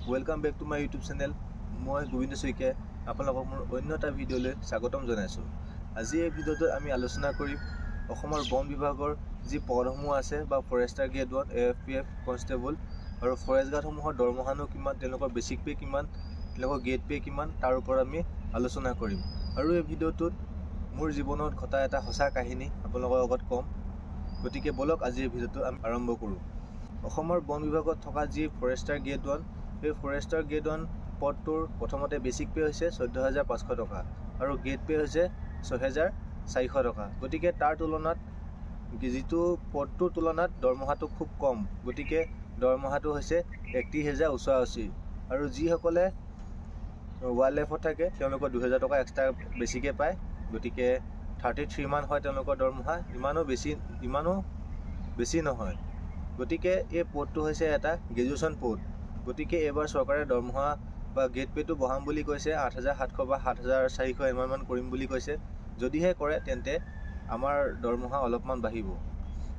Welcome back to my YouTube channel. মই গোবিন্দ শইকীয়া আপোনালোকক মোৰ অন্য এটা ভিডিঅ'লৈ স্বাগতম জনাইছো। আজি এই ভিডিঅ'টোত আমি আলোচনা কৰিম অসমৰ বন বিভাগৰ যি পদসমূহ আছে বা ফৰেষ্টাৰ গ্ৰেড 1 AFPF কনষ্টেবল আৰু ফৰেষ্ট গাৰ্ডসমূহৰ দৰমহানো কিমান, তেওঁলোকৰ বেচিক পে কিমান, তেওঁলোকৰ গ্ৰেড পে কিমান, তাৰ ওপৰত আমি আলোচনা কৰিম। আৰু এই ভিডিঅ'টোত মোৰ জীৱনত ঘটা এটা সঁচা কাহিনী আপোনালোকৰ লগত ক'ম। গতিকে বলক আজি এই ভিডিঅ'টো আমি আৰম্ভ কৰোঁ। অসমৰ বন বিভাগত থকা যি ফৰেষ্টাৰ গ্ৰেড 1 এই ফৰেষ্টাৰ গ্ৰেড 1 পদটোৰ প্ৰথমতে বেচিক পে হৈছে 14,500 টকা আৰু গ্ৰেড পে হৈছে 6,400 টকা। গতিকে তাৰ তুলনাত যিটো পদটোৰ তুলনাত দৰমহাটো খুব কম, গতিকে দৰমহাটো হৈছে 31,088 আৰু যিসকলে ৱাইল্ড লাইফত থাকে তেওঁলোকৰ 2,000 টকা এক্সট্ৰা বেছিকৈ পায়। গতিকে 33 মান হয় তেওঁলোকৰ দৰমহা, ইমানো বেছি নহয়। গতিকে এই পদটো হৈছে এটা গ্ৰেজুৱেশ্যন পদ। গতিকে এইবাৰ চৰকাৰে দৰমহা বা গ্ৰেড পেটো বঢ়াম বুলি কৈছে, 8,700 বা 7,400 ইমানমান কৰিম বুলি কৈছে। যদিহে কৰে তেন্তে আমাৰ দৰমহা অলপমান বাঢ়িব।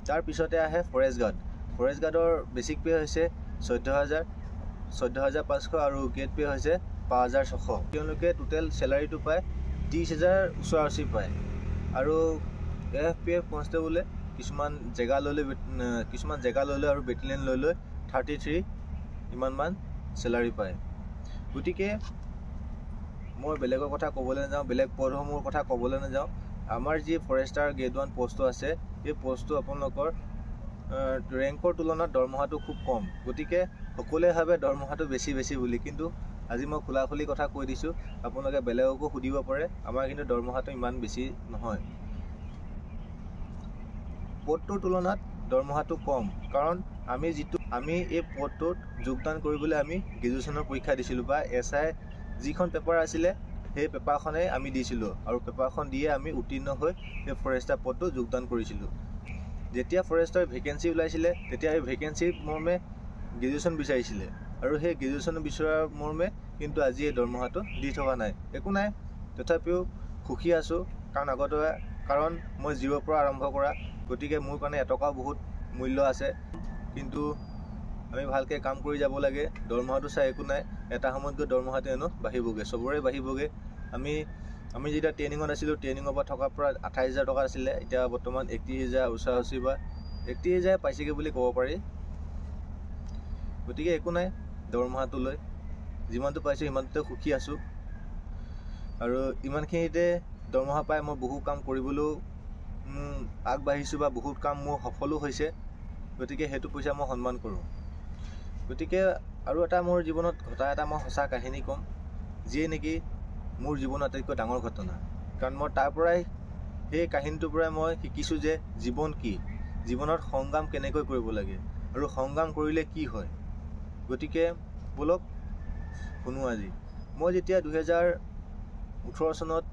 তাৰপিছতে আহে ফৰেষ্ট গাৰ্ড। ফৰেষ্ট গাৰ্ডৰ বেচিক পে হৈছে 14,500 আৰু গ্ৰেড পে হৈছে 5,600। তেওঁলোকে টোটেল চেলাৰীটো পায় 30,088 পায়। আৰু AFPF কনষ্টেবলে কিছুমান জেগা লৈ আৰু বেটেলিয়ন লৈ 33 ইমানমান চেলাৰী পায়। গতিকে মই বেলেগৰ কথা ক'বলৈ নাযাওঁ, বেলেগ পদসমূহৰ কথা ক'বলৈ নাযাওঁ। আমাৰ যি ফৰেষ্টাৰ গ্ৰেড 1 পষ্টটো আছে এই পষ্টটো আপোনালোকৰ ৰেংকৰ তুলনাত দৰমহাটো খুব কম। গতিকে সকলোৱে ভাবে দৰমহাটো বেছি বুলি, কিন্তু আজি মই খোলাখুলি কথা কৈ দিছোঁ, আপোনালোকে বেলেগকো সুধিব পাৰে, আমাৰ কিন্তু দৰমহাটো ইমান বেছি নহয়। পদটোৰ তুলনাত দৰমহাটো কম, কাৰণ আমি এই পদটোত যোগদান কৰিবলৈ আমি গ্ৰেজুৱেশ্যনৰ পৰীক্ষা দিছিলোঁ বা SI যিখন পেপাৰ আছিলে সেই পেপাৰখনেই আমি দিছিলোঁ আৰু পেপাৰখন দিয়ে আমি উত্তীৰ্ণ হৈ সেই ফৰেষ্টাৰ পদটো যোগদান কৰিছিলোঁ। যেতিয়া ফৰেষ্টাৰ ভেকেঞ্চি ওলাইছিলে তেতিয়া এই ভেকেঞ্চিৰ মৰ্মে গ্ৰেজুৱেশ্যন বিচাৰিছিলে আৰু সেই গ্ৰেজুৱেশ্যন বিচৰাৰ মৰ্মে কিন্তু আজি এই দৰমহাটো দি থকা নাই। একো নাই, তথাপিও সুখী আছোঁ, কাৰণ মই 0ৰ পৰা আৰম্ভ কৰা, গতিকে মোৰ কাৰণে এটকাও বহুত মূল্য আছে। কিন্তু আমি ভালকৈ কাম কৰি যাব লাগে। দৰমহাটো চাই একো নাই, এটা সময়ত গৈ দৰমহাটো এনেও বাঢ়িবগৈ, চবৰে বাঢ়িবগৈ। আমি যেতিয়া ট্ৰেইনিঙত আছিলোঁ, ট্ৰেইনিঙৰ পৰা থকাৰ পৰা 28,000 টকা আছিলে, এতিয়া বৰ্তমান 31,088 বা 31,000 পাইছেগৈ বুলি ক'ব পাৰি। গতিকে একো নাই, দৰমহাটো লৈ যিমানটো পাইছোঁ সিমানটোতে সুখী আছোঁ। আৰু ইমানখিনিতে দৰমহা পাই মই বহু কাম কৰিবলৈও আগবাঢ়িছোঁ বা বহুত কাম মোৰ সফলো হৈছে। গতিকে সেইটো পইচা মই সন্মান কৰোঁ। গতিকে আৰু এটা মোৰ জীৱনত ঘটা এটা মই সঁচা কাহিনী ক'ম, যিয়ে নেকি মোৰ জীৱনৰ আটাইতকৈ ডাঙৰ ঘটনা। কাৰণ মই সেই কাহিনীটোৰ পৰাই মই শিকিছোঁ যে জীৱন কি, জীৱনত সংগ্ৰাম কেনেকৈ কৰিব লাগে আৰু সংগ্ৰাম কৰিলে কি হয়। গতিকে বলক শুনো আজি। মই যেতিয়া 2018 চনত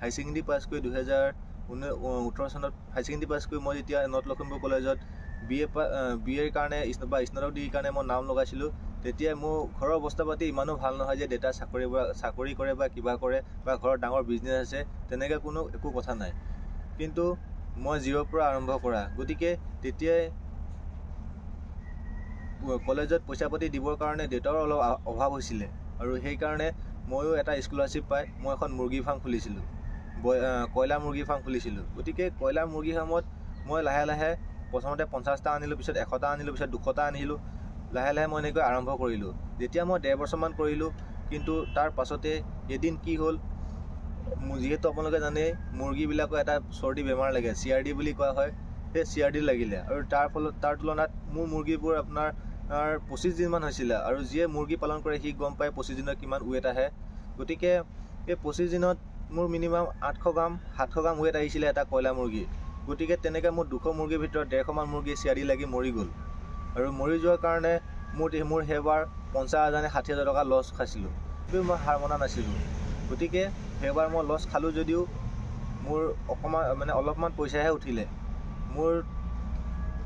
হাই ছেকেণ্ডেৰী পাছ কৰি 2018 চনত হাই ছেকেণ্ডেৰী পাছ কৰি মই যেতিয়া নৰ্থ লখিমপুৰ কলেজত BA কাৰণে বা স্নাতক ডিগ্ৰীৰ কাৰণে মই নাম লগাইছিলোঁ, তেতিয়া মোৰ ঘৰৰ অৱস্থা পাতি ইমানো ভাল নহয় যে দেউতা চাকৰি কৰে বা কিবা কৰে বা ঘৰত ডাঙৰ বিজনেছ আছে, তেনেকৈ একো কথা নাই। কিন্তু মই 0ৰ পৰা আৰম্ভ কৰা, গতিকে তেতিয়াই কলেজত পইচা পাতি দিবৰ কাৰণে দেউতাৰো অলপ অভাৱ হৈছিলে আৰু সেইকাৰণে ময়ো এটা স্কলাৰশ্বিপ পাই মই এখন মুৰ্গী ফাৰ্ম খুলিছিলোঁ, কয়লাৰ মুৰ্গী ফাৰ্ম খুলিছিলোঁ। গতিকে কয়লাৰ মুৰ্গী ফাৰ্মত মই লাহে প্ৰথমতে 50টা আনিলোঁ, পিছত 100টা আনিলোঁ, পিছত 200টা আনিলোঁ। লাহে মই এনেকৈ আৰম্ভ কৰিলোঁ। যেতিয়া মই 1.5 বছৰমান কৰিলোঁ, কিন্তু তাৰ পাছতে এদিন কি হ'ল, যিহেতু আপোনালোকে জানেই মুৰ্গীবিলাকৰ এটা চৰ্দি বেমাৰ লাগে, CRD বুলি কোৱা হয়, সেই CRD লাগিলে আৰু তাৰ তুলনাত মোৰ মুৰ্গীবোৰ আপোনাৰ 25 দিনমান হৈছিলে। আৰু যিয়ে মুৰ্গী পালন কৰে সি গম পায় 25 দিনত কিমান ৱেট আহে। গতিকে এই 25 দিনত মোৰ মিনিমাম 800 গ্ৰাম 700 গ্ৰাম ৱেট আহিছিলে এটা কয়লা মুৰ্গী। গতিকে তেনেকৈ মোৰ 200 মুৰ্গীৰ ভিতৰত 150 মান মুৰ্গী CRD লাগি মৰি গ'ল। আৰু মৰি যোৱাৰ কাৰণে মোৰ সেইবাৰ 50,000 নে 60,000 টকা লছ খাইছিলোঁ। তথাপিও মই হাৰ মনা নাছিলোঁ। গতিকে সেইবাৰ মই লছ খালোঁ যদিও মোৰ অলপমান পইচাহে উঠিলে।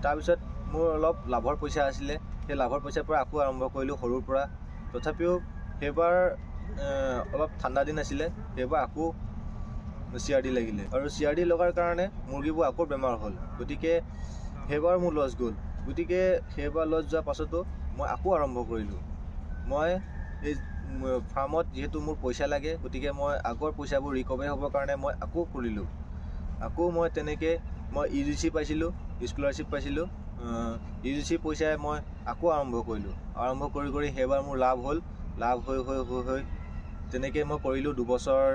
তাৰপিছত মোৰ অলপ লাভৰ পইচা আছিলে, সেই লাভৰ পইচাৰ পৰা আকৌ আৰম্ভ কৰিলোঁ সৰুৰ পৰা। তথাপিও সেইবাৰ অলপ ঠাণ্ডা দিন আছিলে, সেইবাৰ আকৌ CRD লাগিলে আৰু CRD লগাৰ কাৰণে মুৰ্গীবোৰ আকৌ বেমাৰ হ'ল। গতিকে সেইবাৰ মোৰ লছ গ'ল। গতিকে সেইবাৰ লছ যোৱাৰ পাছতো মই আকৌ আৰম্ভ কৰিলোঁ। মই এই ফাৰ্মত যিহেতু মোৰ পইচা লাগে, গতিকে মই আগৰ পইচাবোৰ ৰিকভাৰী হ'বৰ কাৰণে মই আকৌ কৰিলোঁ। আকৌ মই তেনেকৈ মই UGC পাইছিলোঁ, স্কলাৰশ্বিপ পাইছিলোঁ। UGC পইচাৰে মই আকৌ আৰম্ভ কৰিলোঁ। আৰম্ভ কৰি সেইবাৰ মোৰ লাভ হ'ল। লাভ হৈ তেনেকৈ মই কৰিলোঁ 2 বছৰ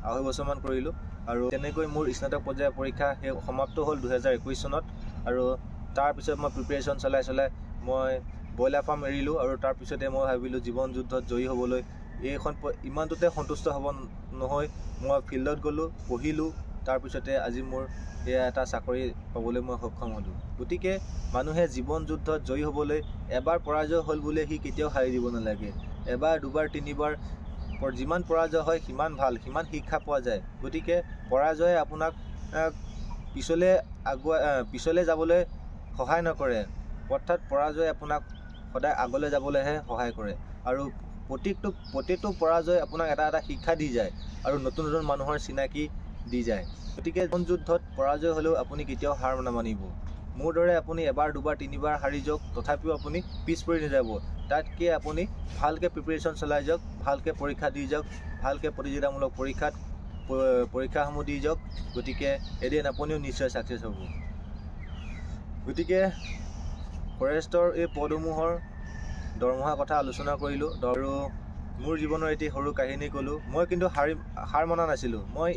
2.5 বছৰমান কৰিলোঁ। আৰু তেনেকৈ মোৰ স্নাতক পৰ্যায়ৰ পৰীক্ষা সমাপ্ত হ'ল 2021 চনত। আৰু তাৰপিছত মই প্ৰিপেৰেশ্যন চলাই মই ব্ৰইলাৰ ফাৰ্ম এৰিলোঁ। আৰু তাৰপিছতে মই ভাবিলোঁ জীৱন যুদ্ধত জয়ী হ'বলৈ এইখন ইমানটোতে সন্তুষ্ট হ'ব নহয়, মই ফিল্ডত গ'লোঁ, পঢ়িলোঁ। তাৰপিছতে আজি মোৰ এয়া এটা চাকৰি পাবলৈ মই সক্ষম হ'লোঁ। গতিকে মানুহে জীৱন যুদ্ধত জয়ী হ'বলৈ এবাৰ পৰাজয় হ'ল বুলি সি কেতিয়াও হাৰি দিব নালাগে। এবাৰ 2বাৰ 3বাৰ যিমান পৰাজয় হয় সিমান ভাল, সিমান শিক্ষা পোৱা যায়। গতিকে পৰাজয়ে আপোনাক পিছলৈ যাবলৈ সহায় নকৰে, অৰ্থাৎ পৰাজয়ে আপোনাক সদায় আগলৈ যাবলৈহে সহায় কৰে। আৰু প্ৰতিটো পৰাজয় আপোনাক এটা শিক্ষা দি যায় আৰু নতুন মানুহৰ চিনাকি দি যায়। গতিকে জীৱন যুদ্ধত পৰাজয় হ'লেও আপুনি কেতিয়াও হাৰ নামানিব। মোৰ দৰে আপুনি এবাৰ 2বাৰ 3বাৰ হাৰি যাওক, তথাপিও আপুনি পিছ পৰি নাযাব। তাতকৈ আপুনি ভালকৈ প্ৰিপেৰেশ্যন চলাই যাওক, ভালকৈ পৰীক্ষা দি যাওক, ভালকৈ প্ৰতিযোগিতামূলক পৰীক্ষাসমূহ দি যাওক। গতিকে এদিন আপুনিও নিশ্চয় ছাকচেছ হ'ব। গতিকে ফৰেষ্টৰ এই পদসমূহৰ দৰমহাৰ কথা আলোচনা কৰিলোঁ। আৰু মোৰ জীৱনৰ এটি সৰু কাহিনী ক'লোঁ। মই কিন্তু হাৰ মনা নাছিলোঁ। মই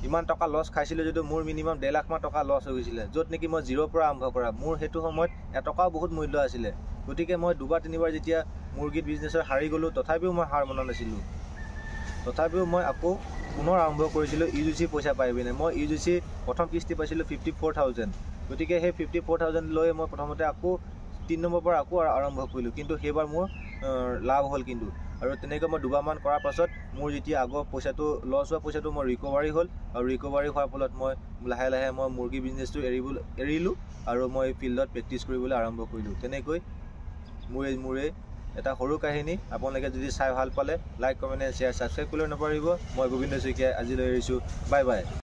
ইমান টকা লছ খাইছিলোঁ যদিও মোৰ মিনিমাম 1.5 লাখ টকা লছ হৈ গৈছিলে, য'ত নেকি মই 0ৰ পৰা আৰম্ভ কৰা। মোৰ সেইটো সময়ত এটকাও বহুত মূল্য আছিলে। গতিকে মই 2বাৰ 3বাৰ যেতিয়া মুৰ্গীৰ বিজনেছত হাৰি গ'লোঁ, তথাপিও মই হাৰ মনা নাছিলোঁ। তথাপিও মই আকৌ পুনৰ আৰম্ভ কৰিছিলোঁ UGC পইচা পাই পিনে। মই UGC প্ৰথম কিস্তি পাইছিলোঁ 54,000। গতিকে সেই 54,000 লৈ মই প্ৰথমতে আকৌ 3 নম্বৰ পৰা আকৌ আৰম্ভ কৰিলোঁ। কিন্তু সেইবাৰ মোৰ লাভ হ'ল কিন্তু। আৰু তেনেকৈ মই 2বাৰমান কৰাৰ পাছত মোৰ যেতিয়া আগৰ পইচাটো লছ হোৱা পইচাটো মোৰ ৰিকভাৰী হ'ল। আৰু ৰিকভাৰী হোৱাৰ ফলত মই লাহে মই মুৰ্গী বিজনেছটো এৰিলোঁ আৰু মই ফিল্ডত প্ৰেক্টিছ কৰিবলৈ আৰম্ভ কৰিলোঁ। তেনেকৈ মোৰ এটা সৰু কাহিনী। আপোনালোকে যদি চাই ভাল পালে লাইক, কমেণ্ট, শ্বেয়াৰ, ছাবস্ক্ৰাইব কৰিবলৈ নাপাহৰিব। মই গোবিন্দ শইকীয়াই আজিলৈ এৰিছোঁ। Bye bye.